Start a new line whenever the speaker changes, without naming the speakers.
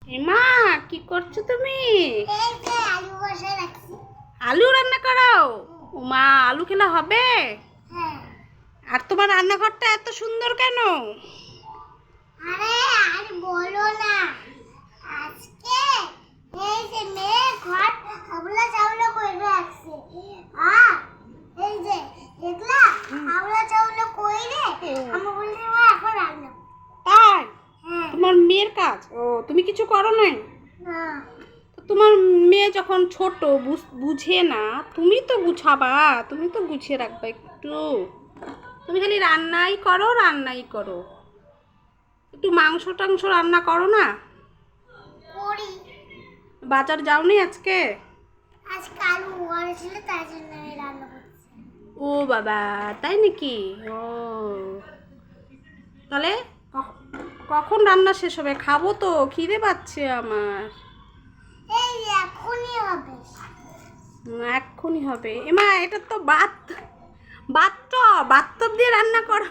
এমা, কি করছো তুমি?
এই যে আলু বসায় রাখছি।
আলু রান্না করো? ও মা, আলু খেলে হবে?
হ্যাঁ।
আর তোমার রান্নাঘরটা এত সুন্দর কেন?
আরে আর বলো না, আজকে এই যে মেয়ে ঘর আবলা চাউলা করে রাখছে। আর এই যে দেখলা আবলা চাউলা কইরে আমি বলছি মা এখন রান্না।
তাই?
হ্যাঁ।
তোমার মেয়ের কাজ? ও, তুমি কিছু করো নাই?
না।
তো তোমার মেয়ে যখন ছোট, বুঝে না, তুমি তো গুছাবা, তুমি তো গুছিয়ে রাখবা একটু। তুমি খালি রান্নাই করো, রান্নাই করো। একটু মাংস টাংস রান্না করো না?
করি।
বাজার যাওনি আজকে?
আজকে আলু ঘরে ছিল তাই জন্য আমি রান্না করছি।
ও বাবা, তাই নাকি? ও, তাহলে কখন রান্না শেষ হবে? খাবো তো, খিদে পাচ্ছে আমার।
এই যে এখনই হবে।
এক্ষুনি হবে? এমা, এটা তো বাথটব দিয়ে রান্না করো।